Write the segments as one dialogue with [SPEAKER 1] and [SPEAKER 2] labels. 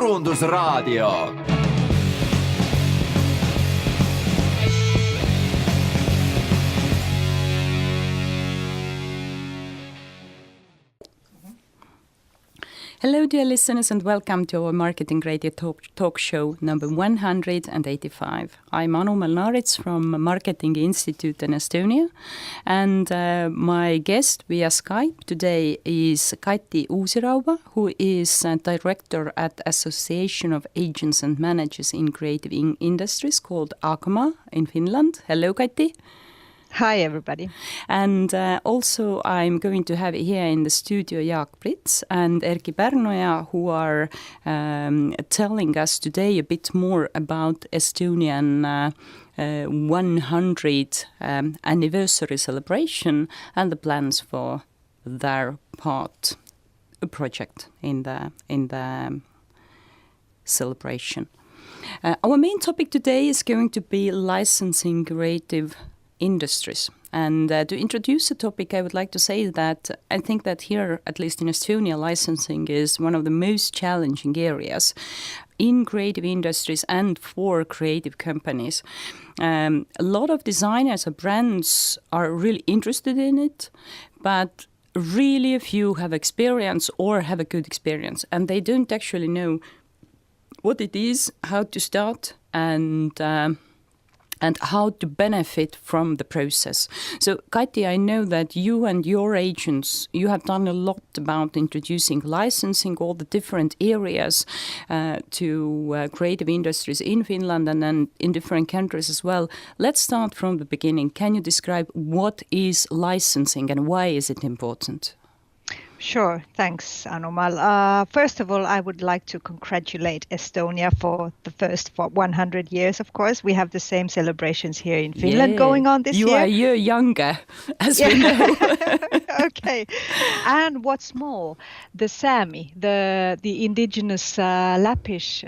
[SPEAKER 1] Turundusraadio.
[SPEAKER 2] Hello, dear listeners, and welcome to our Marketing Radio talk show number 185. I'm Anu Malnaritz from Marketing Institute in Estonia, and my guest via Skype today is Kati Uusirauba, who is director at Association of Agents and Managers in Creative Industries called AKMA in Finland. Hello, Kati.
[SPEAKER 3] Hi, everybody.
[SPEAKER 2] And also I'm going to have here in the studio Jaak Prits and Erki Pärnoja, who are telling us today a bit more about Estonian 100 anniversary celebration and the plans for their project in the celebration. Our main topic today is going to be licensing creative industries. And to introduce the topic, I would like to say that I think that here, at least in Estonia, licensing is one of the most challenging areas in creative industries and for creative companies. A lot of designers and brands are really interested in it, but really a few have experience or have a good experience, and they don't actually know what it is, how to start, and how to benefit from the process. So, Kati, I know that you and your agents, you have done a lot about introducing licensing, all the different areas to creative industries in Finland and then in different countries as well. Let's start from the beginning. Can you describe what is licensing and why is it important?
[SPEAKER 3] Sure. Thanks, Anumal. First of all, I would like to congratulate Estonia for the first 100 years, of course. We have the same celebrations here in Finland going on this year.
[SPEAKER 2] You are a year younger, as we know.
[SPEAKER 3] Okay. And what's more, the Sami, the indigenous Lappish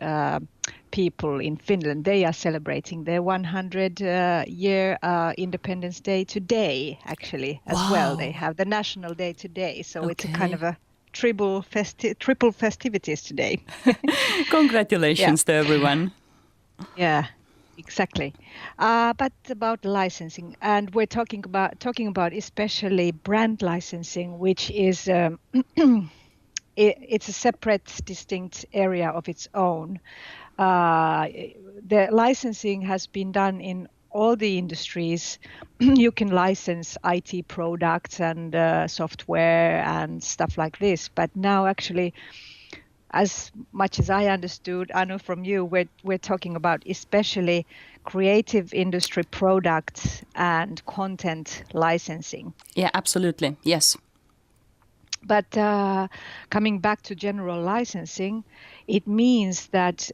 [SPEAKER 3] people in Finland, they are celebrating their 100-year Independence Day today, actually, as well. They have the National Day today, so it's a kind of a triple festivities today.
[SPEAKER 2] Congratulations to everyone.
[SPEAKER 3] Yeah, exactly. But about licensing, and we're talking about especially brand licensing, which is it's a separate, distinct area of its own. The licensing has been done in all the industries. You can license IT products and software and stuff like this. But now, actually, as much as I understood, Anu, from you, we're talking about especially creative industry products and content licensing.
[SPEAKER 2] Yeah, absolutely. Yes.
[SPEAKER 3] But coming back to general licensing, it means that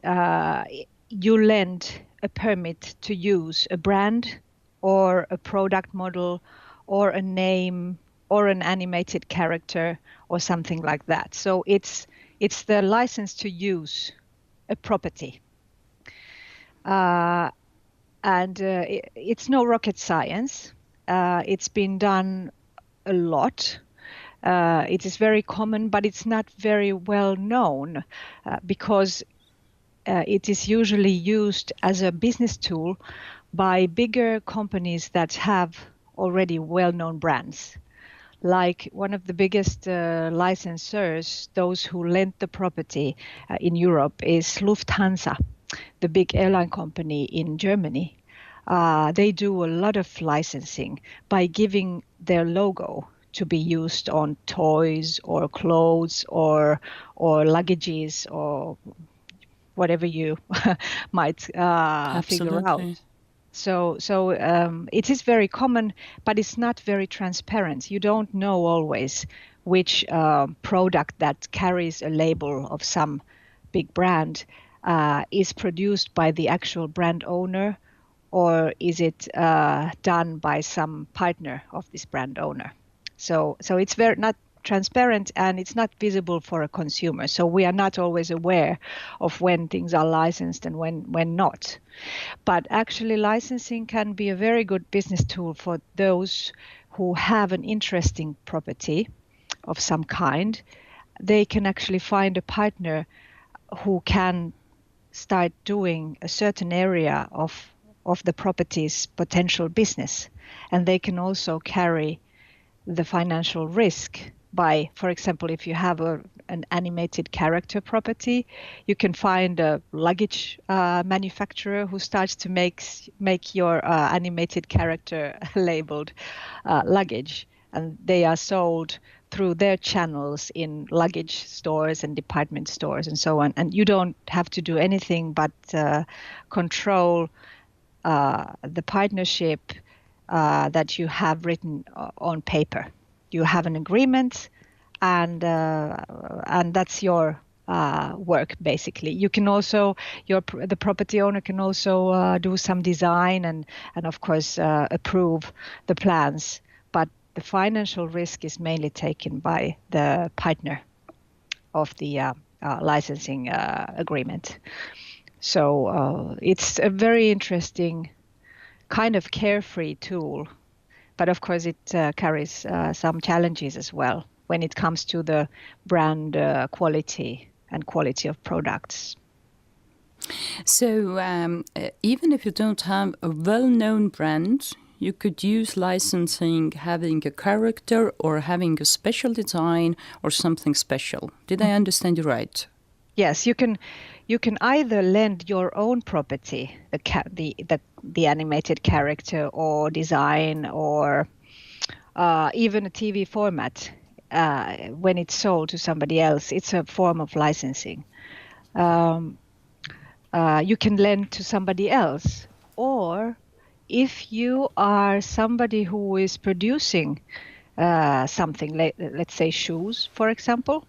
[SPEAKER 3] you lend a permit to use a brand or a product model or a name or an animated character or something like that. So it's the license to use a property. And it's no rocket science. It's been done a lot. It is very common, but it's not very well known because it is usually used as a business tool by bigger companies that have already well-known brands. Like one of the biggest licensors, those who lent the property in Europe, is Lufthansa, the big airline company in Germany. They do a lot of licensing by giving their logo to be used on toys or clothes or luggages or whatever you might figure out. So it is very common, but it's not very transparent. You don't know always which product that carries a label of some big brand is produced by the actual brand owner, or is it done by some partner of this brand owner. So it's very not transparent and it's not visible for a consumer. So we are not always aware of when things are licensed and when not. But actually licensing can be a very good business tool for those who have an interesting property of some kind. They can actually find a partner who can start doing a certain area of the property's potential business, and they can also carry the financial risk by, for example, if you have an animated character property, you can find a luggage manufacturer who starts to make your animated character labeled luggage, and they are sold through their channels in luggage stores and department stores and so on. And you don't have to do anything but control the partnership that you have written on paper. You have an agreement, and that's your work basically. You can also the property owner can also do some design and of course approve the plans, but the financial risk is mainly taken by the partner of the licensing agreement. So it's a very interesting kind of carefree tool, but of course it carries some challenges as well when it comes to the brand quality and quality of products.
[SPEAKER 2] So even if you don't have a well-known brand, you could use licensing having a character or having a special design or something special. Did I understand you right?
[SPEAKER 3] Yes, you can either lend your own property, the animated character or design, or even a TV format when it's sold to somebody else. It's a form of licensing. You can lend to somebody else, or if you are somebody who is producing something, let's say shoes, for example,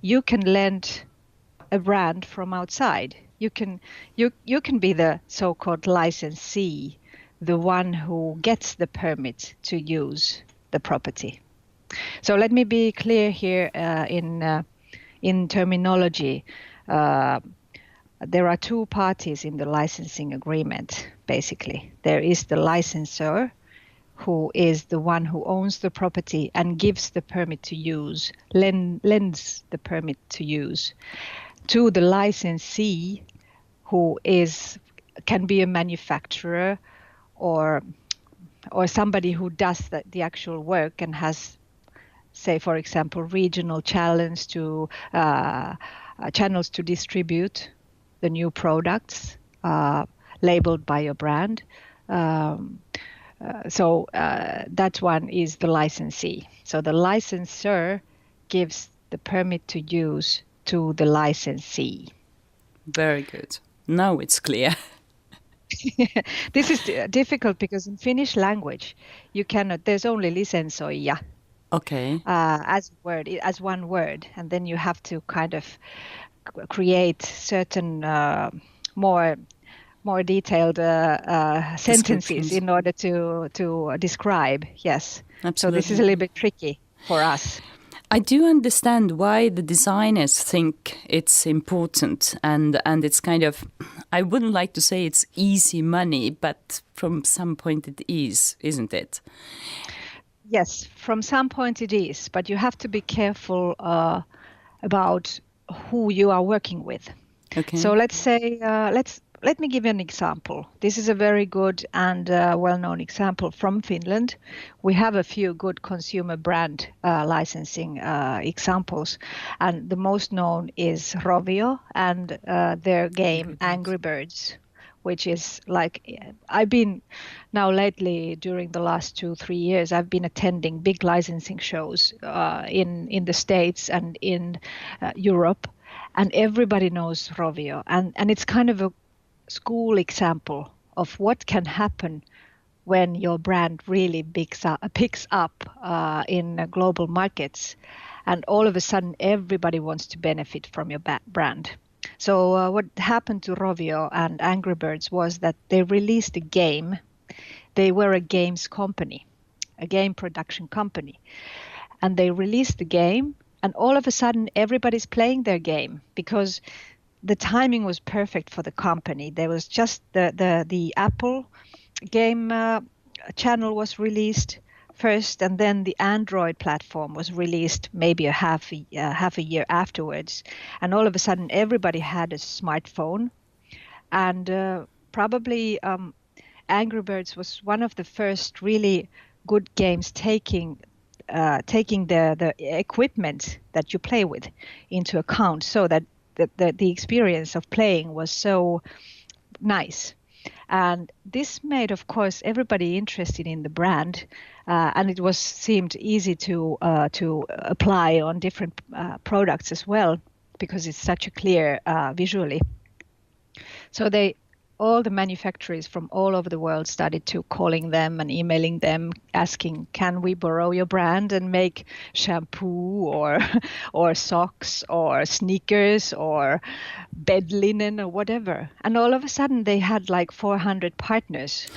[SPEAKER 3] you can lend a brand from outside. You can be the so-called licensee, the one who gets the permit to use the property. So let me be clear here in terminology. There are two parties in the licensing agreement, basically. There is the licensor, who is the one who owns the property and gives the permit to use, lends the permit to use, to the licensee, who can be a manufacturer or somebody who does the actual work and has, say, for example, regional channels to distribute the new products labeled by your brand. So that one is the licensee. So the licensor gives the permit to use to the licensee.
[SPEAKER 2] Very good. Now it's clear.
[SPEAKER 3] This is difficult because in Finnish language, you cannot. There's only lisensoija.
[SPEAKER 2] Okay.
[SPEAKER 3] As one word, and then you have to kind of create certain more detailed sentences in order to describe. Yes.
[SPEAKER 2] Absolutely.
[SPEAKER 3] So this is a little bit tricky for us.
[SPEAKER 2] I do understand why the designers think it's important, and it's kind of, I wouldn't like to say it's easy money, but from some point it is, isn't it?
[SPEAKER 3] Yes, from some point it is, but you have to be careful about who you are working with.
[SPEAKER 2] Okay.
[SPEAKER 3] So let's say, let me give you an example. This is a very good and well-known example from Finland. We have a few good consumer brand licensing examples, and the most known is Rovio and their game Angry Birds, which is like, I've been now lately during the last 2-3 years, I've been attending big licensing shows in the States and in Europe, and everybody knows Rovio, and it's kind of a school example of what can happen when your brand really picks up in global markets, and all of a sudden everybody wants to benefit from your brand. So what happened to Rovio and Angry Birds was that they released a game. They were a games company, a game production company, and they released the game, and all of a sudden everybody's playing their game because the timing was perfect for the company. There was just the Apple game channel was released first, and then the Android platform was released maybe half a year afterwards, and all of a sudden everybody had a smartphone, and probably Angry Birds was one of the first really good games taking the equipment that you play with into account, so that the experience of playing was so nice. And this made, of course, everybody interested in the brand, and it was seemed easy to apply on different products as well, because it's such a clear visually. So all the manufacturers from all over the world started to calling them and emailing them, asking, "Can we borrow your brand and make shampoo or or socks or sneakers or bed linen or whatever?" And all of a sudden, they had like 400 partners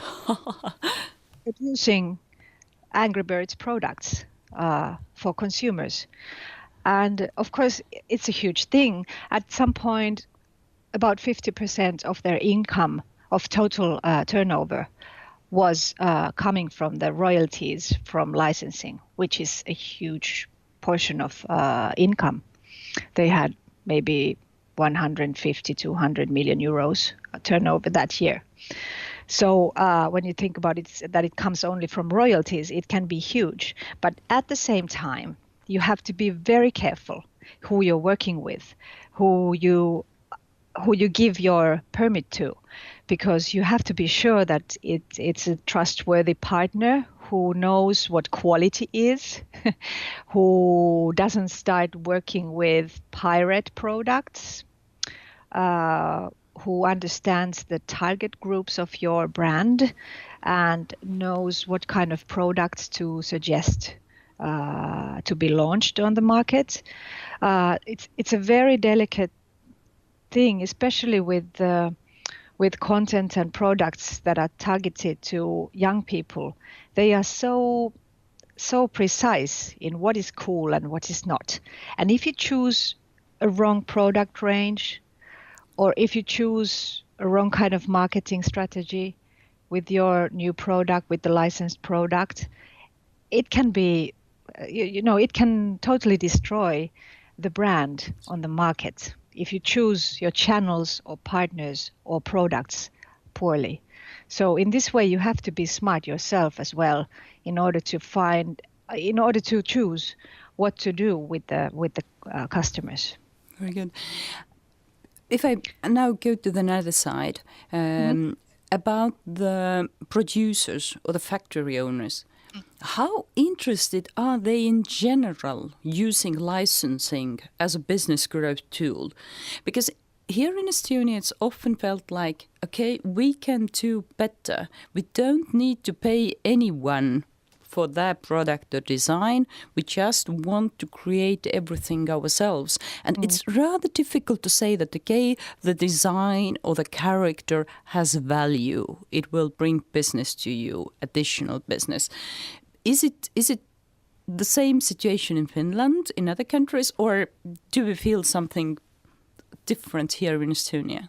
[SPEAKER 3] producing Angry Birds products for consumers. And of course, it's a huge thing. At some point, about 50% of their income, of total turnover, was coming from the royalties from licensing, which is a huge portion of income. They had maybe 150, 200 million euros turnover that year. So when you think about it, that it comes only from royalties, it can be huge. But at the same time, you have to be very careful who you're working with, who you give your permit to, because you have to be sure that it's a trustworthy partner who knows what quality is, who doesn't start working with pirate products, who understands the target groups of your brand and knows what kind of products to suggest to be launched on the market. It's a very delicate thing, especially with content and products that are targeted to young people. They are so precise in what is cool and what is not. And if you choose a wrong product range, or if you choose a wrong kind of marketing strategy with your new product, with the licensed product, it can be, it can totally destroy the brand on the market if you choose your channels or partners or products poorly. So in this way, you have to be smart yourself as well in order to choose what to do with the customers.
[SPEAKER 2] Very good. If I now go to the other side, about the producers or the factory owners, how interested are they in general using licensing as a business growth tool? Because here in Estonia, it's often felt like, okay, we can do better. We don't need to pay anyone for their product or design. We just want to create everything ourselves. And it's rather difficult to say that, okay, the design or the character has value. It will bring business to you, additional business. Is it the same situation in Finland, in other countries, or do we feel something different here in Estonia?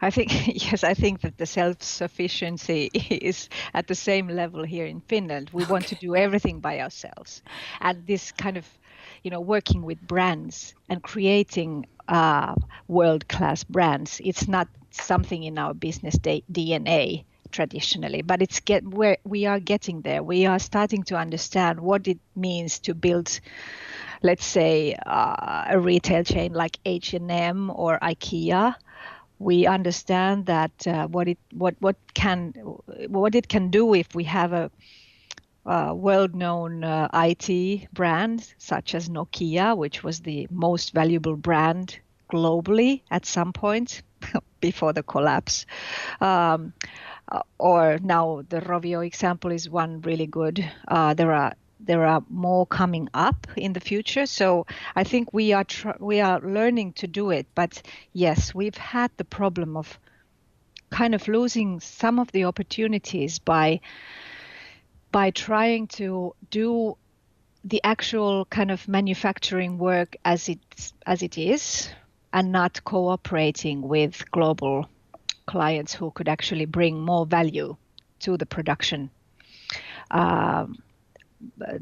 [SPEAKER 3] I think that the self-sufficiency is at the same level here in Finland. We want to do everything by ourselves. And this kind of, working with brands and creating world-class brands, it's not something in our business DNA traditionally, but it's where we are getting there. We are starting to understand what it means to build, let's say, a retail chain like H&M or IKEA. We understand that what it can do if we have a world-known IT brand such as Nokia, which was the most valuable brand globally at some point before the collapse. Or now the Rovio example is one really good. There are more coming up in the future, so I think we are learning to do it. But yes, we've had the problem of kind of losing some of the opportunities by trying to do the actual kind of manufacturing work as it is, and not cooperating with global clients who could actually bring more value to the production.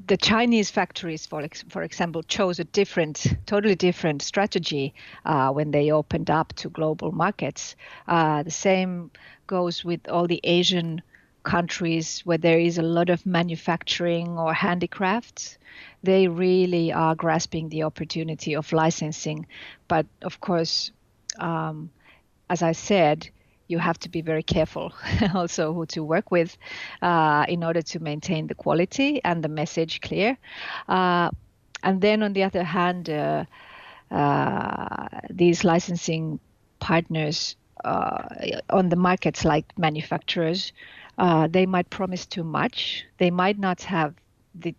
[SPEAKER 3] the Chinese factories, for example, chose a totally different strategy when they opened up to global markets. The same goes with all the Asian countries where there is a lot of manufacturing or handicrafts. They really are grasping the opportunity of licensing. But of course, as I said, you have to be very careful also who to work with in order to maintain the quality and the message clear. And then on the other hand, these licensing partners on the markets like manufacturers, they might promise too much. They might not have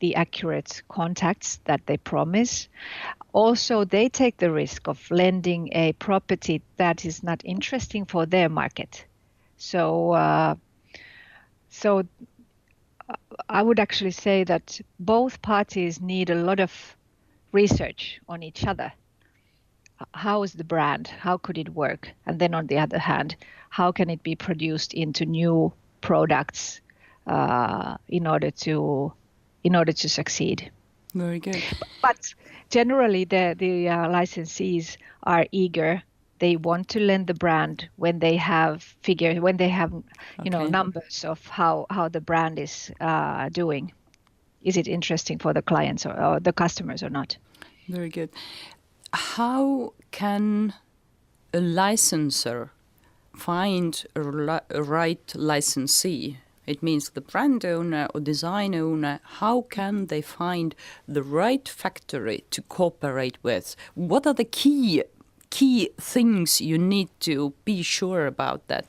[SPEAKER 3] the accurate contacts that they promise. Also, they take the risk of lending a property that is not interesting for their market. So I would actually say that both parties need a lot of research on each other. How is the brand? How could it work? And then on the other hand, how can it be produced into new products in order to succeed?
[SPEAKER 2] Very good.
[SPEAKER 3] But generally, the licensees are eager. They want to lend the brand when they have numbers of how the brand is doing. Is it interesting for the clients or the customers or not?
[SPEAKER 2] Very good. How can a licensor find a right licensee? It means the brand owner or design owner, how can they find the right factory to cooperate with? What are the key things you need to be sure about that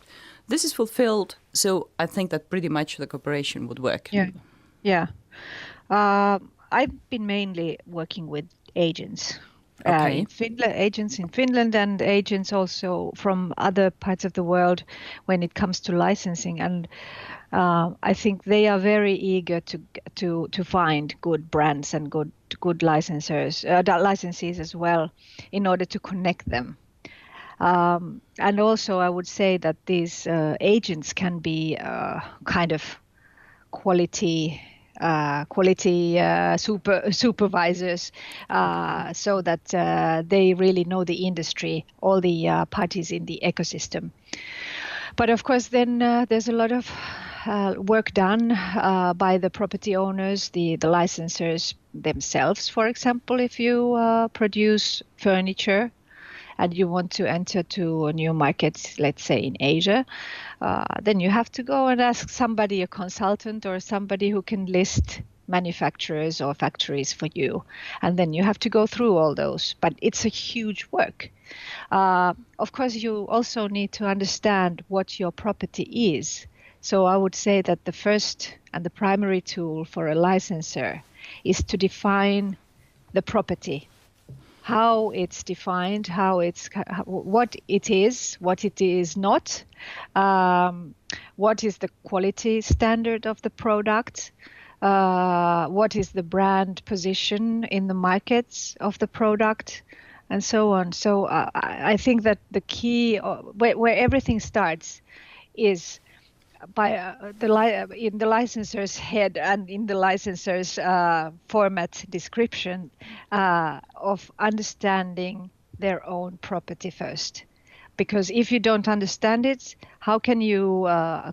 [SPEAKER 2] this is fulfilled? So I think that pretty much the cooperation would work.
[SPEAKER 3] Yeah. I've been mainly working with agents.
[SPEAKER 2] Okay.
[SPEAKER 3] Agents in Finland and agents also from other parts of the world when it comes to licensing, and I think they are very eager to find good brands and good licensees as well, in order to connect them. And also, I would say that these agents can be kind of quality supervisors, so that they really know the industry, all the parties in the ecosystem. But of course, then there's a lot of work done by the property owners, the licensors themselves. For example, if you produce furniture and you want to enter to a new market, let's say in Asia, then you have to go and ask somebody, a consultant or somebody who can list manufacturers or factories for you. And then you have to go through all those. But it's a huge work. Of course, you also need to understand what your property is. So I would say that the first and the primary tool for a licensor is to define the property. How it's defined, what it is not, what is the quality standard of the product, what is the brand position in the markets of the product, and so on. So I think that the key, where everything starts, is by in the licensor's head and in the licensor's format description of understanding their own property first. Because if you don't understand it, how can you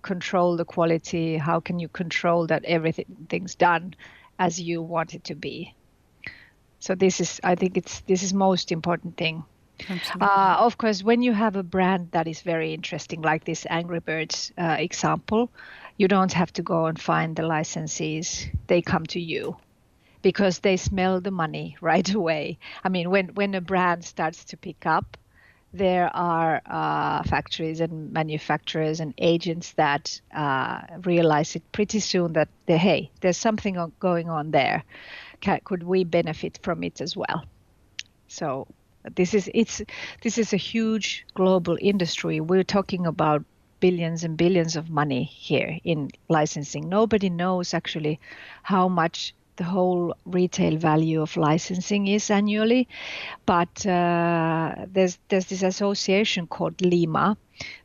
[SPEAKER 3] control the quality? How can you control that everything's done as you want it to be? So I think this is most important thing. Of course, when you have a brand that is very interesting, like this Angry Birds example, you don't have to go and find the licensees. They come to you because they smell the money right away. I mean, when a brand starts to pick up, there are factories and manufacturers and agents that realize it pretty soon that, hey, there's something going on there. Could we benefit from it as well? So this is a huge global industry. We're talking about billions and billions of money here in licensing. Nobody knows actually how much the whole retail value of licensing is annually, but there's this association called LIMA,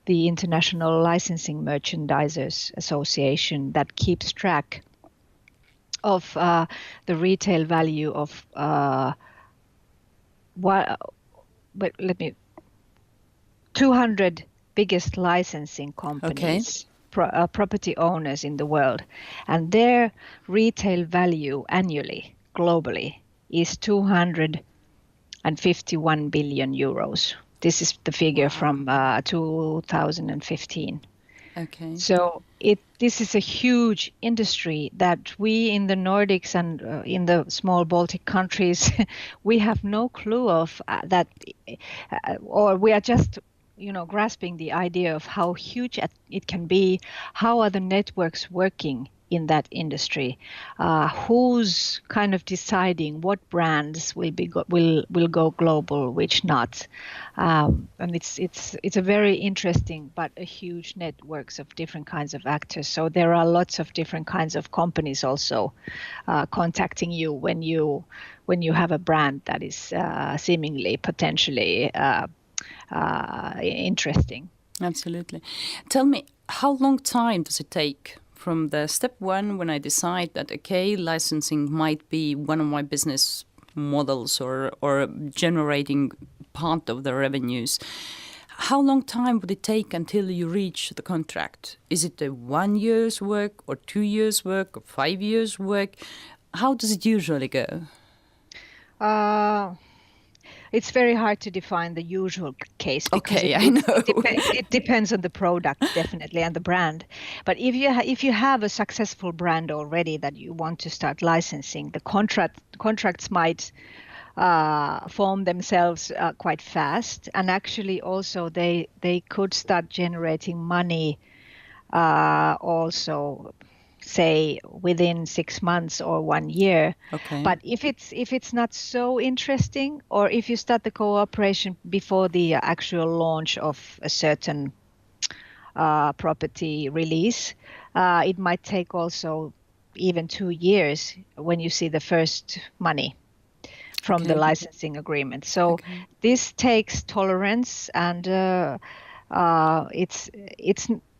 [SPEAKER 3] the International Licensing Merchandisers Association, that keeps track of the retail value of what, but let me 200 biggest licensing companies, property owners in the world, and their retail value annually, globally, is 251 billion euros. This is the figure from 2015.
[SPEAKER 2] Okay.
[SPEAKER 3] So this is a huge industry that we in the Nordics and in the small Baltic countries, we have no clue of that, or we are just grasping the idea of how huge it can be. How are the networks working in that industry? Who's kind of deciding what brands will go global, which not? And it's a very interesting but a huge networks of different kinds of actors. So there are lots of different kinds of companies also contacting you when you have a brand that is seemingly potentially interesting.
[SPEAKER 2] Absolutely. Tell me, how long time does it take from the step one when I decide that, okay, licensing might be one of my business models or generating part of the revenues? How long time would it take until you reach the contract? Is it a 1 year's work or 2 years work or 5 years work? How does it usually go?
[SPEAKER 3] It's very hard to define the usual case because
[SPEAKER 2] I know.
[SPEAKER 3] it depends on the product, definitely, and the brand. But if you have a successful brand already that you want to start licensing, the contracts might form themselves quite fast, and actually also they could start generating money also, say within 6 months or 1 year.
[SPEAKER 2] Okay.
[SPEAKER 3] But if it's not so interesting, or if you start the cooperation before the actual launch of a certain property release, it might take also even 2 years when you see the first money from the licensing agreement. So this takes tolerance, and it's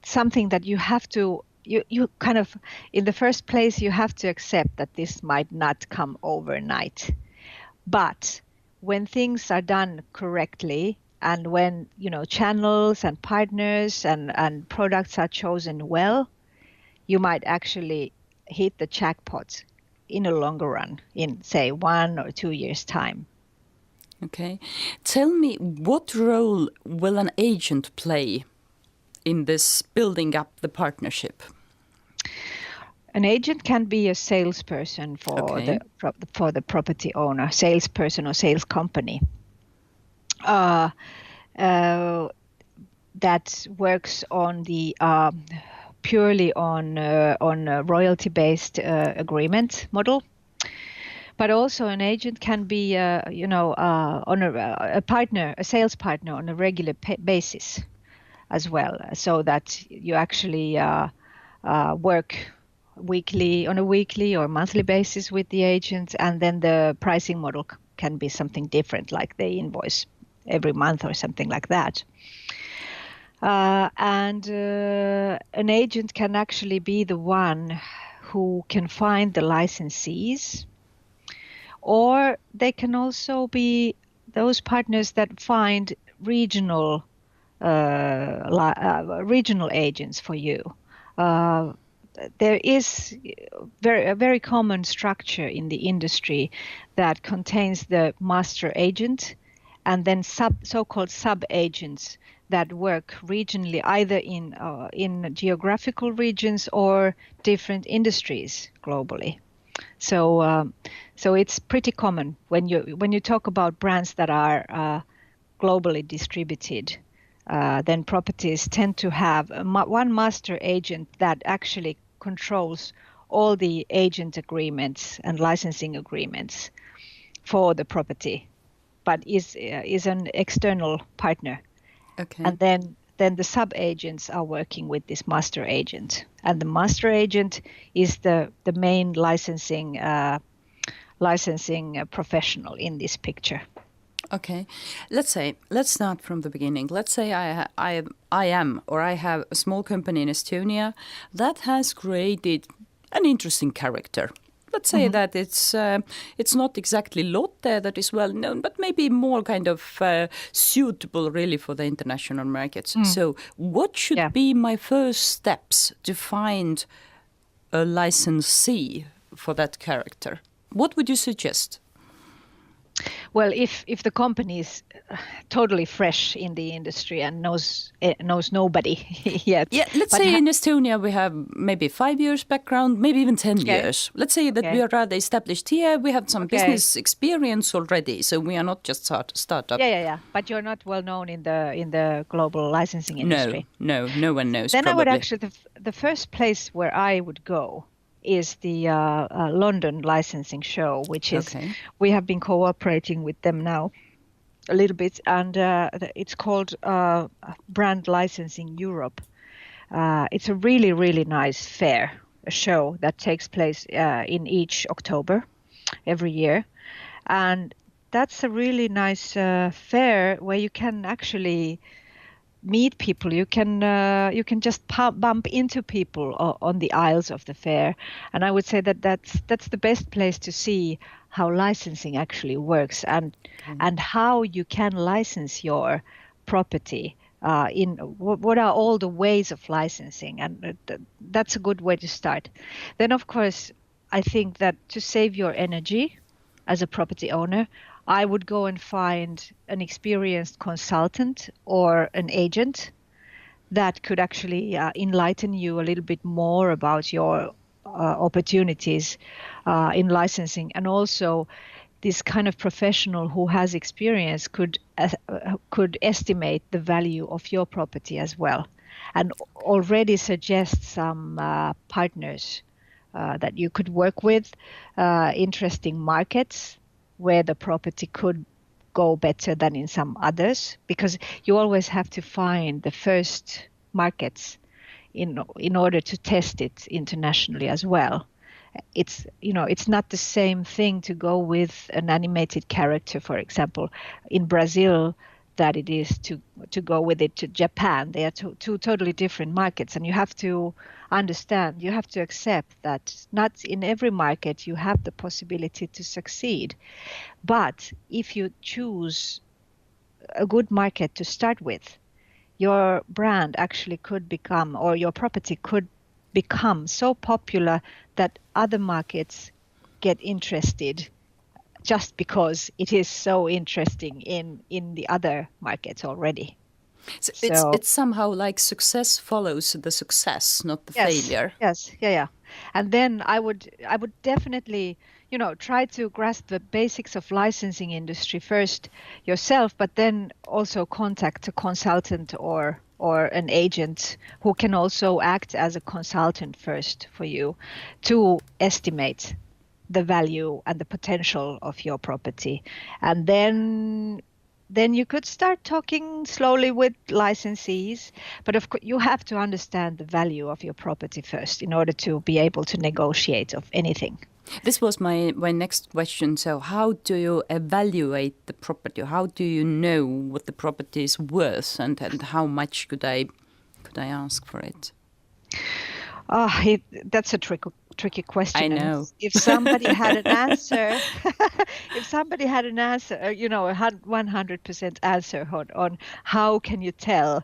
[SPEAKER 3] something that you have to you kind of, in the first place, you have to accept that this might not come overnight. But when things are done correctly, and when channels and partners and products are chosen well, you might actually hit the jackpot in a longer run, in say 1 or 2 years time.
[SPEAKER 2] Okay. Tell me, what role will an agent play in this building up the partnership?
[SPEAKER 3] An agent can be a salesperson for the property owner, salesperson or sales company that works on the purely on a royalty-based agreement model. But also an agent can be on a partner, a sales partner on a regular basis as well, so that you actually work on a weekly or monthly basis with the agent, and then the pricing model can be something different, like they invoice every month or something like that. And an agent can actually be the one who can find the licensees, or they can also be those partners that find regional agents for you. There is a very common structure in the industry that contains the master agent and then so-called sub-agents that work regionally, either in geographical regions or different industries globally. So it's pretty common when you talk about brands that are globally distributed. Then properties tend to have one master agent that actually controls all the agent agreements and licensing agreements for the property, but is an external partner.
[SPEAKER 2] Okay.
[SPEAKER 3] And then the sub-agents are working with this master agent, and the master agent is the main licensing professional in this picture.
[SPEAKER 2] Okay, let's start from the beginning. Let's say I have a small company in Estonia that has created an interesting character. let's say that it's not exactly Lotte that is well known, but maybe more kind of suitable really for the international markets. So what should be my first steps to find a licensee for that character? What would you suggest?
[SPEAKER 3] Well, if the company is totally fresh in the industry and knows nobody yet.
[SPEAKER 2] Yeah, let's say in Estonia we have maybe 5 years background, maybe even 10 years. Let's say that we are rather established here. We have some business experience already, so we are not just startup.
[SPEAKER 3] Yeah. But you're not well known in the global licensing industry.
[SPEAKER 2] No one knows.
[SPEAKER 3] Then
[SPEAKER 2] probably.
[SPEAKER 3] I would actually the first place where I would go is the London licensing show, which is we have been cooperating with them now a little bit, and it's called Brand Licensing Europe. It's a really, really nice fair, a show that takes place in each October every year. And that's a really nice fair where you can actually meet people. You can just bump into people on the aisles of the fair, and I would say that that's the best place to see how licensing actually works and how you can license your property. In what are all the ways of licensing, and that's a good way to start. Then, of course, I think that to save your energy as a property owner, I would go and find an experienced consultant or an agent that could actually enlighten you a little bit more about your opportunities in licensing. And also this kind of professional who has experience could estimate the value of your property as well, and already suggest some partners that you could work with, interesting markets where the property could go better than in some others, because you always have to find the first markets in order to test it internationally as well. It's not the same thing to go with an animated character, for example, in Brazil, that it is to go with it to Japan. They are two totally different markets, and you have to understand, you have to accept that not in every market you have the possibility to succeed. But if you choose a good market to start with, your brand actually could become, or your property could become so popular that other markets get interested just because it is so interesting in the other markets already.
[SPEAKER 2] So it's somehow like success follows the success, not the failure.
[SPEAKER 3] Yes. And then I would definitely, try to grasp the basics of licensing industry first yourself, but then also contact a consultant or an agent who can also act as a consultant first for you to estimate the value and the potential of your property. And then you could start talking slowly with licensees. But of course, you have to understand the value of your property first in order to be able to negotiate of anything.
[SPEAKER 2] This was my next question. So how do you evaluate the property? How do you know what the property is worth, and how much could I ask for it?
[SPEAKER 3] That's a tricky question.
[SPEAKER 2] I know.
[SPEAKER 3] If somebody had an answer, a 100% answer on how can you tell,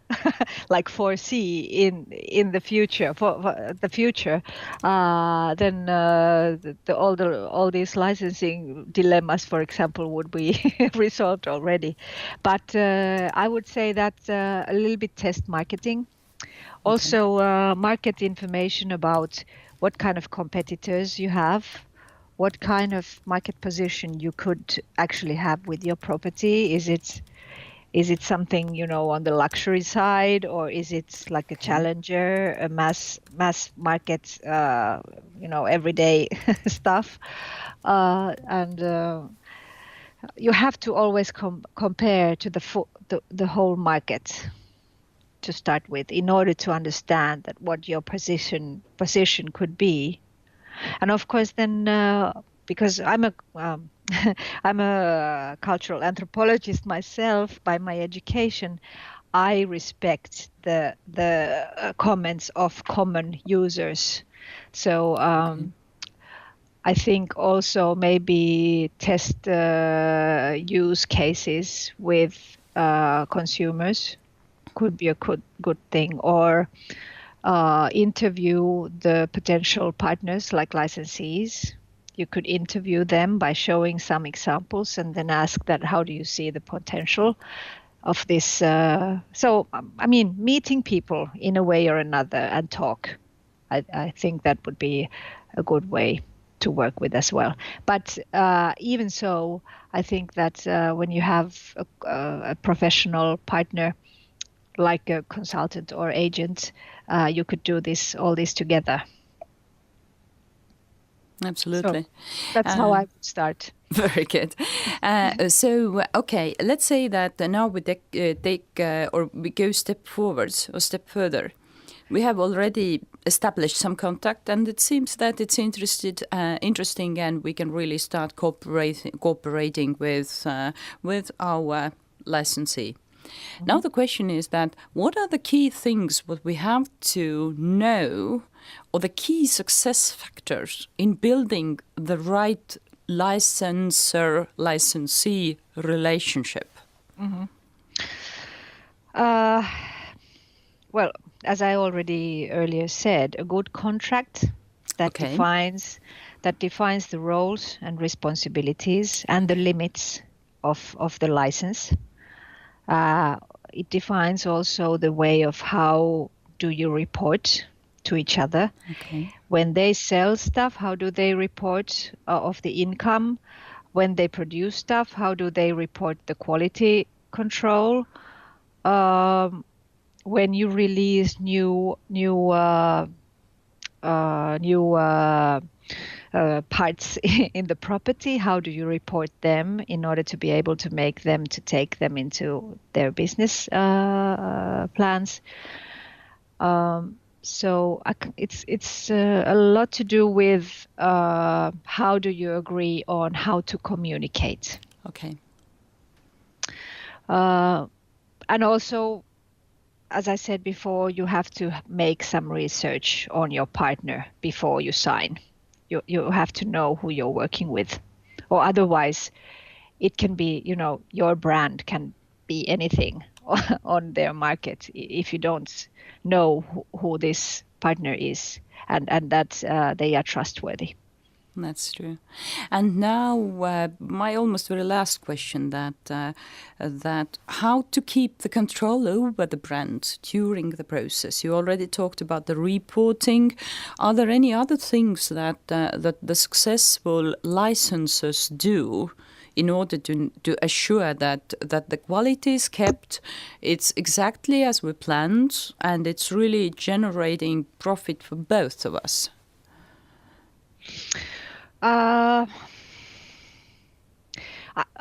[SPEAKER 3] like foresee in the future for the future, then all these licensing dilemmas, for example, would be resolved already. But I would say that a little bit test marketing. Also, market information about what kind of competitors you have, what kind of market position you could actually have with your property. Is it something, on the luxury side, or is it like a challenger, a mass market, everyday stuff? And you have to always compare to the whole market to start with, in order to understand that what your position could be. And of course, then because I'm a cultural anthropologist myself by my education, I respect the comments of common users. So I think also maybe test use cases with consumers could be a good thing, or interview the potential partners like licensees. You could interview them by showing some examples and then ask that, how do you see the potential of this? So, I mean, meeting people in a way or another and talk. I think that would be a good way to work with as well. But even so, I think that when you have a professional partner, like a consultant or agent, you could do all this together.
[SPEAKER 2] Absolutely.
[SPEAKER 3] So that's how I would start.
[SPEAKER 2] Very good. Okay, let's say that now we or we go step forwards or step further. We have already established some contact, and it seems that it's interesting, and we can really start cooperating with our licensee. Mm-hmm. Now the question is that what are the key things what we have to know, or the key success factors in building the right licensor-licensee relationship?
[SPEAKER 3] Mm-hmm. Well, as I already earlier said, a good contract that defines the roles and responsibilities and the limits of the license. It defines also the way of how do you report to each other.
[SPEAKER 2] Okay.
[SPEAKER 3] When they sell stuff, how do they report of the income? When they produce stuff, how do they report the quality control? When you release new parts in the property, how do you report them in order to be able to make them to take them into their business plans? So it's a lot to do with how do you agree on how to communicate.
[SPEAKER 2] Okay.
[SPEAKER 3] And also, as I said before, you have to make some research on your partner before you sign. You have to know who you're working with, or otherwise it can be, your brand can be anything on their market if you don't know who this partner is and that they are trustworthy.
[SPEAKER 2] That's true. And now my almost very last question, that how to keep the control over the brand during the process. You already talked about the reporting. Are there any other things that the successful licensors do in order to assure that the quality is kept, it's exactly as we planned, and it's really generating profit for both of us?
[SPEAKER 3] I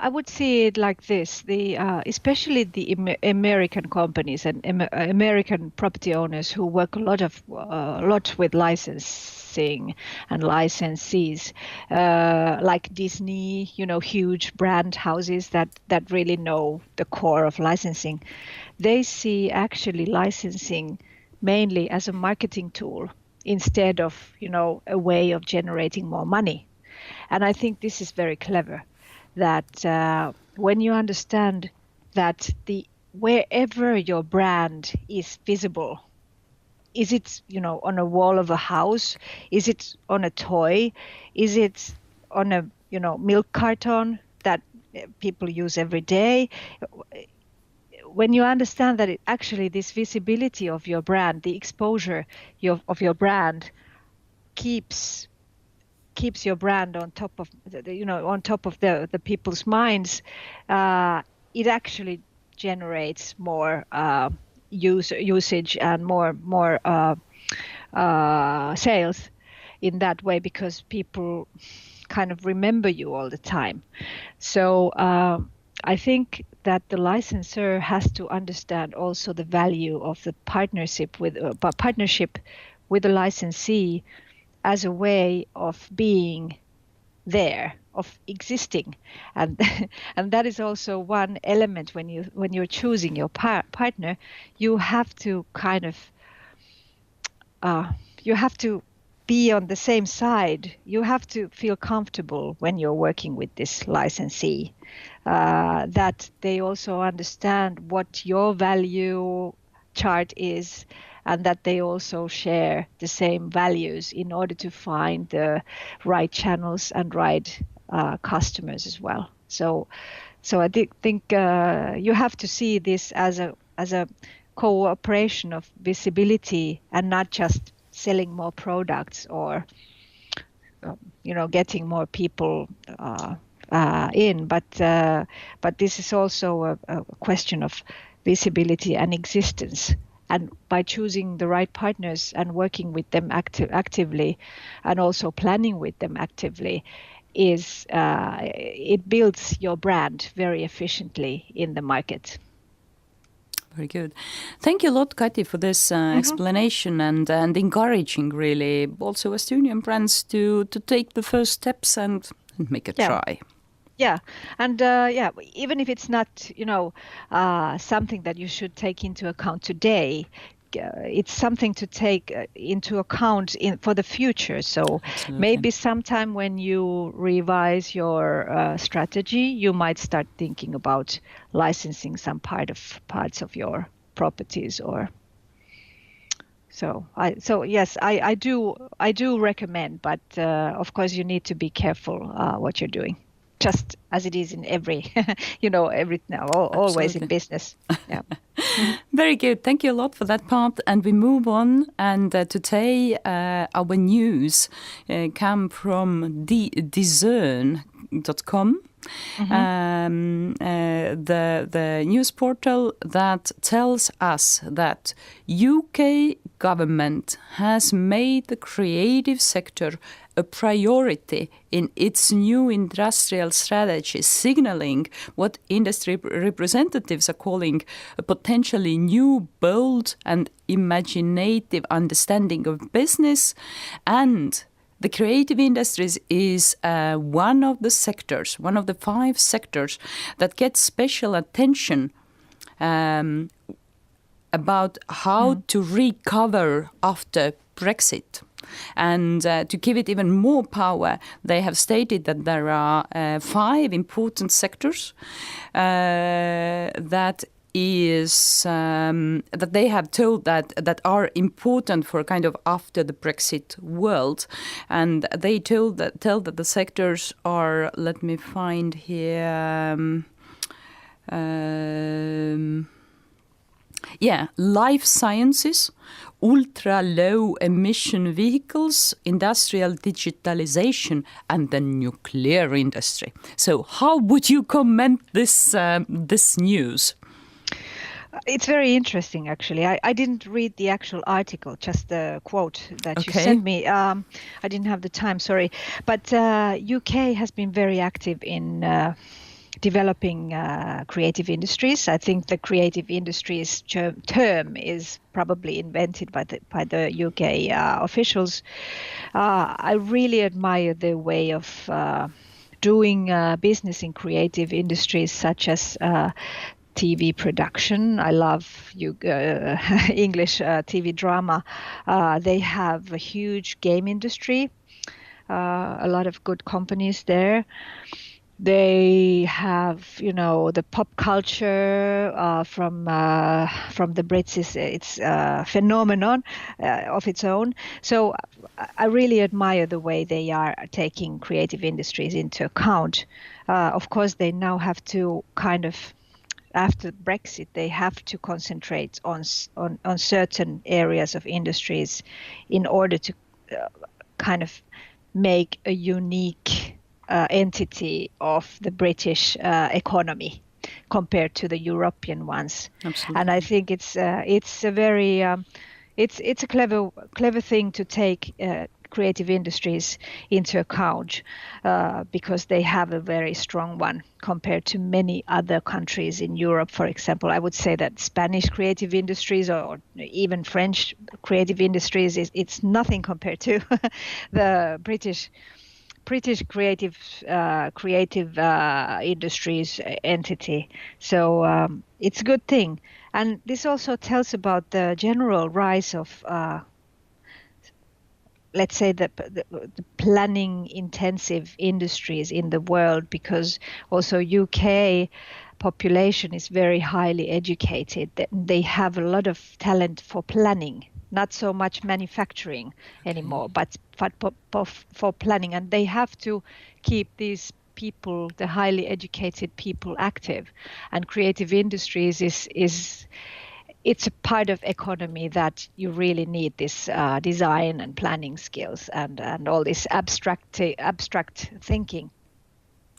[SPEAKER 3] would see it like this: especially the American companies and American property owners who work a lot with licensing and licensees, like Disney, huge brand houses that really know the core of licensing. They see actually licensing mainly as a marketing tool instead of, a way of generating more money. And I think this is very clever, that when you understand that wherever your brand is visible, is it, on a wall of a house? Is it on a toy? Is it on a, milk carton that people use every day? When you understand that actually this visibility of your brand, the exposure of your brand keeps your brand on top of the people's minds, it actually generates more usage and more sales in that way, because people kind of remember you all the time. So I think that the licensor has to understand also the value of the partnership with the licensee as a way of being there, of existing, and and that is also one element when you're choosing your partner. You have to kind of you have to be on the same side. You have to feel comfortable when you're working with this licensee, that they also understand what your value chart is, and that they also share the same values in order to find the right channels and right customers as well. So I think you have to see this as a cooperation of visibility, and not just selling more products or getting more people in, but this is also a question of visibility and existence. And by choosing the right partners and working with them actively, and also planning with them actively, it builds your brand very efficiently in the market.
[SPEAKER 2] Very good. Thank you a lot, Kati, for this explanation and encouraging really also Estonian brands to take the first steps and make a try.
[SPEAKER 3] Yeah, and even if it's not something that you should take into account today, it's something to take into account for the future. So
[SPEAKER 2] Absolutely.
[SPEAKER 3] Maybe sometime when you revise your strategy, you might start thinking about licensing some parts of your properties. Or yes, I do recommend, but of course you need to be careful what you're doing. Just as it is in every, always in business. Yeah.
[SPEAKER 2] Very good. Thank you a lot for that part. And we move on. And today our news come from discern.com. The news portal that tells us that UK government has made the creative sector a priority in its new industrial strategy, signaling what industry representatives are calling a potentially new, bold and imaginative understanding of business. And the creative industries is one of the sectors, one of the 5 sectors that gets special attention about how to recover after Brexit. And to give it even more power, they have stated that there are 5 important sectors that they have told that are important for kind of after the Brexit world. And they tell that the sectors are, let me find here, life sciences, ultra-low emission vehicles, industrial digitalization, and the nuclear industry. So how would you comment this news?
[SPEAKER 3] It's very interesting, actually. I didn't read the actual article, just the quote that you sent me. I didn't have the time, sorry. But UK has been very active in developing creative industries. I think the creative industries term is probably invented by the UK officials. I really admire their way of doing business in creative industries, such as TV production. I love English TV drama. They have a huge game industry, a lot of good companies there. They have, the pop culture from the Brits. It's a phenomenon of its own. So I really admire the way they are taking creative industries into account. Of course, they now have to after Brexit, they have to concentrate on certain areas of industries in order to kind of make a unique entity of the British economy compared to the European ones.
[SPEAKER 2] Absolutely.
[SPEAKER 3] And I think it's a very it's a clever thing to take creative industries into account because they have a very strong one compared to many other countries in Europe. For example, I would say that Spanish creative industries or even French creative industries it's nothing compared to the British creative industries entity. So it's a good thing. And this also tells about the general rise of let's say the planning intensive industries in the world, because also UK population is very highly educated. They have a lot of talent for planning, not so much manufacturing anymore, but for planning. And they have to keep these people, the highly educated people, active. And creative industries is it's a part of economy that you really need this design and planning skills and all this abstract thinking.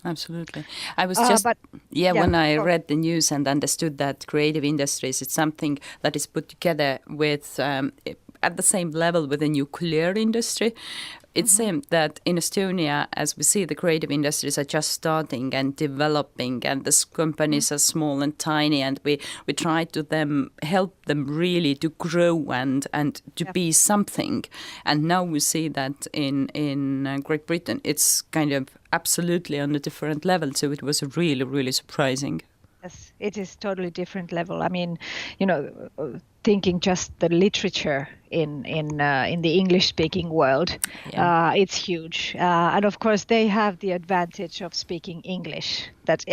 [SPEAKER 2] Absolutely. I was just, when I read the news and understood that creative industries, it's something that is put together with, at the same level with the nuclear industry. It seems that in Estonia, as we see, the creative industries are just starting and developing, and the companies are small and tiny, and we try to help them really to grow and to be something. And now we see that in Great Britain, it's kind of absolutely on a different level. So it was really, really surprising.
[SPEAKER 3] Yes, it is totally different level. I mean, thinking just the literature in the English-speaking world, it's huge. And of course, they have the advantage of speaking English, that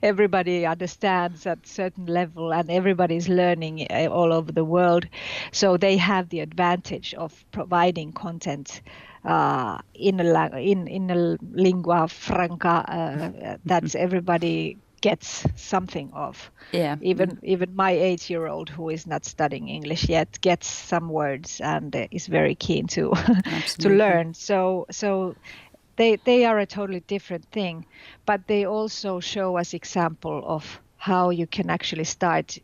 [SPEAKER 3] everybody understands at a certain level, and everybody is learning all over the world. So they have the advantage of providing content in a lingua franca that everybody gets something of. Even my 8-year-old, who is not studying English yet, gets some words and is very keen to to learn. So they are a totally different thing, but they also show us example of how you can actually start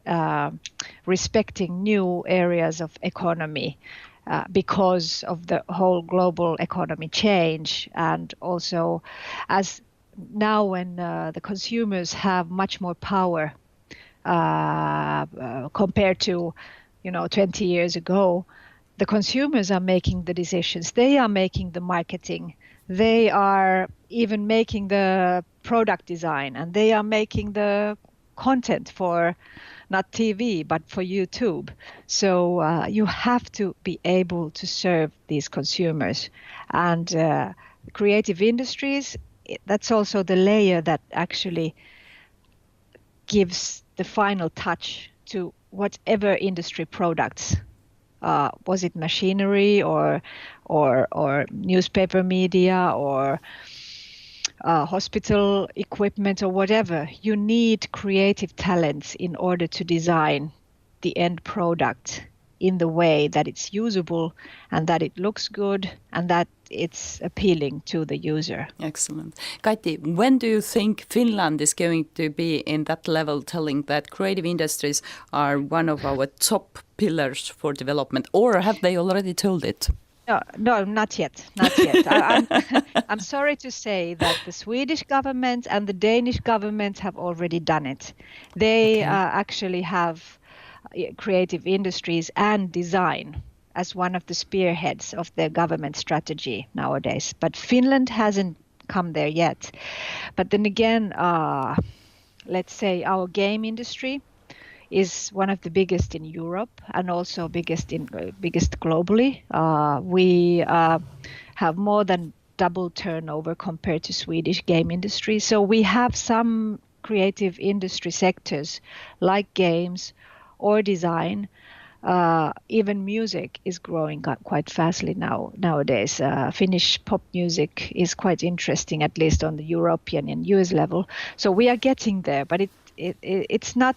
[SPEAKER 3] respecting new areas of economy because of the whole global economy change, and also as now when the consumers have much more power compared to 20 years ago, the consumers are making the decisions, they are making the marketing, they are even making the product design, and they are making the content for not TV but for YouTube. So you have to be able to serve these consumers, and creative industries, that's also the layer that actually gives the final touch to whatever industry products. Was it machinery or newspaper media or hospital equipment or whatever? You need creative talents in order to design the end product in the way that it's usable and that it looks good and that it's appealing to the user.
[SPEAKER 2] Excellent. Kati, when do you think Finland is going to be in that level, telling that creative industries are one of our top pillars for development, or have they already told it?
[SPEAKER 3] No, not yet. I'm sorry to say that the Swedish government and the Danish government have already done it. They actually have creative industries and design as one of the spearheads of their government strategy nowadays. But Finland hasn't come there yet. But then again, let's say our game industry is one of the biggest in Europe and also biggest globally. We have more than double turnover compared to Swedish game industry. So we have some creative industry sectors like games or design. Even music is growing quite fastly nowadays. Finnish pop music is quite interesting, at least on the European and US level. So we are getting there, but it's not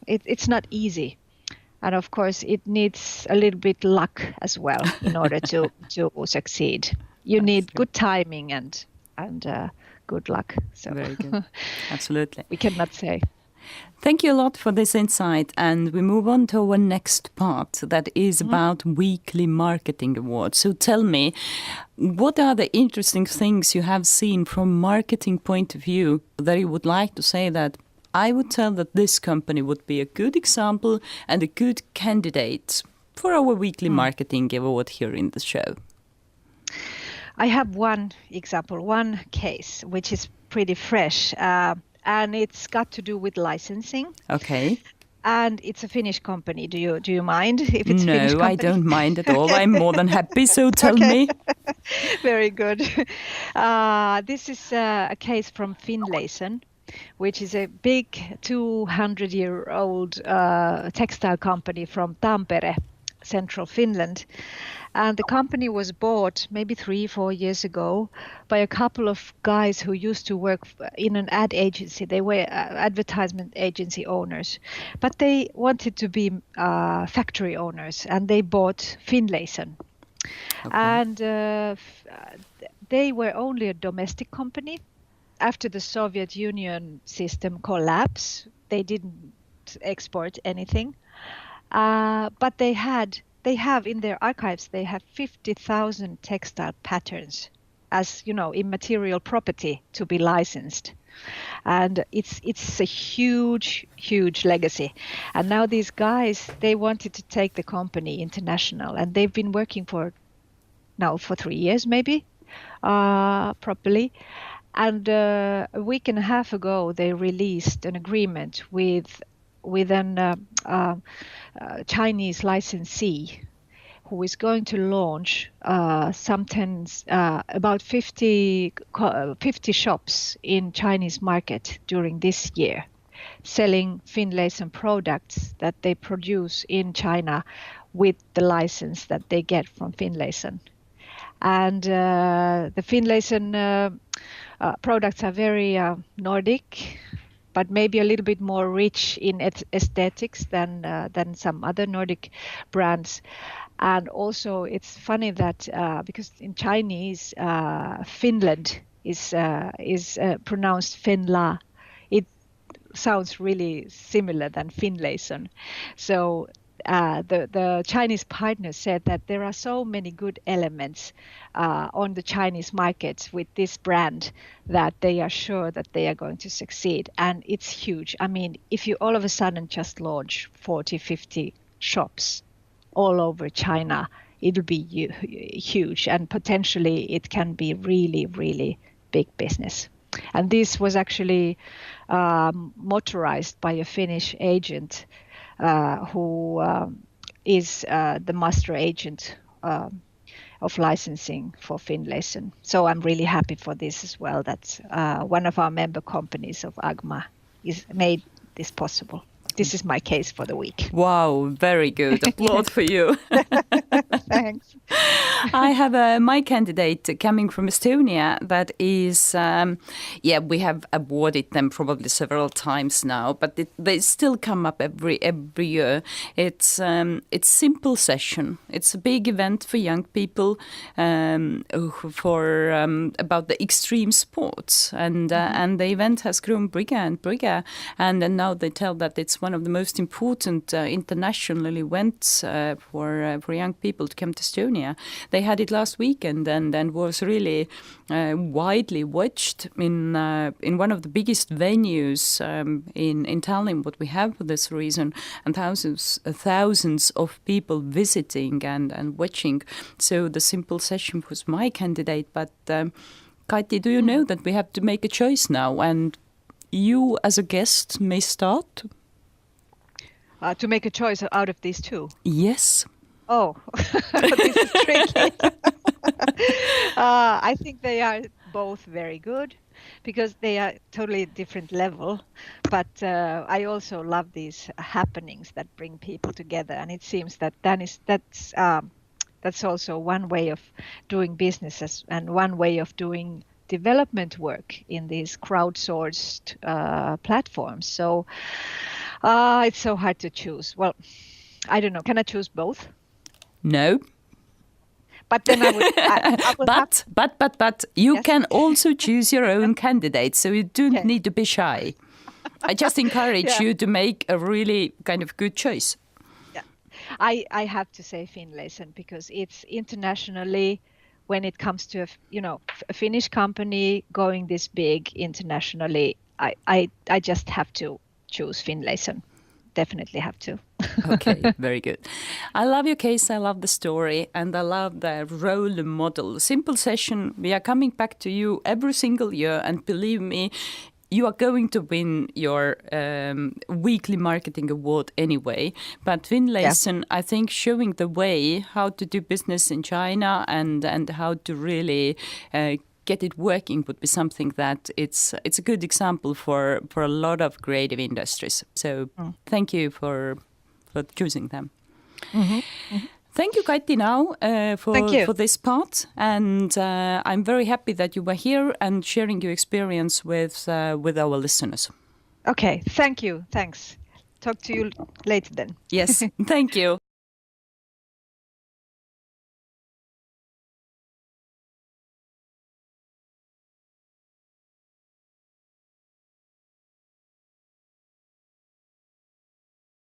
[SPEAKER 3] it's not easy. And of course, it needs a little bit luck as well in order to succeed. You need good timing and good luck. So
[SPEAKER 2] very good. Absolutely.
[SPEAKER 3] We cannot say.
[SPEAKER 2] Thank you a lot for this insight, and we move on to our next part that is about Weekly Marketing Awards. So tell me, what are the interesting things you have seen from marketing point of view that you would like to say that I would tell that this company would be a good example and a good candidate for our Weekly Marketing Award here in the show?
[SPEAKER 3] I have one example, one case, which is pretty fresh. And it's got to do with licensing.
[SPEAKER 2] Okay.
[SPEAKER 3] And it's a Finnish company. Do you mind if it's a Finnish
[SPEAKER 2] No, I
[SPEAKER 3] company?
[SPEAKER 2] don't mind at all.
[SPEAKER 3] Okay.
[SPEAKER 2] I'm more than happy, so tell
[SPEAKER 3] Okay.
[SPEAKER 2] me.
[SPEAKER 3] Very good. This is a case from Finlayson, which is a big 200-year-old textile company from Tampere, central Finland. And the company was bought maybe 3-4 years ago by a couple of guys who used to work in an ad agency. They were advertisement agency owners, but they wanted to be factory owners, and they bought Finlayson.
[SPEAKER 2] Okay.
[SPEAKER 3] And they were only a domestic company. After the Soviet Union system collapsed, they didn't export anything. But they have in their archives, they have 50,000 textile patterns as, immaterial property to be licensed. And it's a huge legacy. And now these guys, they wanted to take the company international, and they've been working for 3 years maybe, properly. And a week and a half ago, they released an agreement with an Chinese licensee who is going to launch about 50 shops in Chinese market during this year, selling Finlayson products that they produce in China with the license that they get from Finlayson. And the Finlayson products are very Nordic, but maybe a little bit more rich in aesthetics than some other Nordic brands. And also, it's funny that because in Chinese, Finland is pronounced Finla. It sounds really similar than Finlayson. So the Chinese partner said that there are so many good elements on the Chinese market with this brand that they are sure that they are going to succeed. And it's huge. I mean, if you all of a sudden just launch 40, 50 shops all over China, it'll be huge, and potentially it can be really, really big business. And this was actually motorized by a Finnish agent who is the master agent of licensing for Finlayson. So I'm really happy for this as well, that one of our member companies of AGMA is made this possible. This is my case for the week.
[SPEAKER 2] Wow, very good. Applaud for you.
[SPEAKER 3] Thanks.
[SPEAKER 2] I have my candidate coming from Estonia that is, we have awarded them probably several times now, but they still come up every year. It's Simple Session. It's a big event for young people for about the extreme sports, and the event has grown bigger and bigger, and now they tell that it's one of the most important international events for young people to come to Estonia. They had it last weekend and was really widely watched in one of the biggest venues in Tallinn, what we have for this reason, and thousands of people visiting and watching. So the Simple Session was my candidate, but Kati, do you know that we have to make a choice now, and you as a guest may start?
[SPEAKER 3] To make a choice out of these two?
[SPEAKER 2] Yes.
[SPEAKER 3] Oh, this is tricky. I think they are both very good because they are totally different level. But I also love these happenings that bring people together, and it seems that that's also one way of doing businesses and one way of doing development work in these crowdsourced platforms. So it's so hard to choose. Well, I don't know. Can I choose both?
[SPEAKER 2] No.
[SPEAKER 3] But then I would
[SPEAKER 2] but you
[SPEAKER 3] Yes.
[SPEAKER 2] can also choose your own candidate, so you don't need to be shy. I just encourage you to make a really kind of good choice.
[SPEAKER 3] Yeah, I have to say Finlayson because it's internationally, when it comes to a Finnish company going this big internationally, I just have to choose Finlayson. Definitely have to.
[SPEAKER 2] Okay, very good. I love your case, I love the story, and I love the role model. Simple Session, we are coming back to you every single year, and believe me, you are going to win your weekly marketing award anyway. But Finlayson, I think, showing the way how to do business in China and how to really get it working would be something that it's a good example for a lot of creative industries. So thank you for choosing them. Thank you, Kati, now for this part. And I'm very happy that you were here and sharing your experience with our listeners.
[SPEAKER 3] Okay, thank you. Thanks. Talk to you later then.
[SPEAKER 2] Yes, thank you.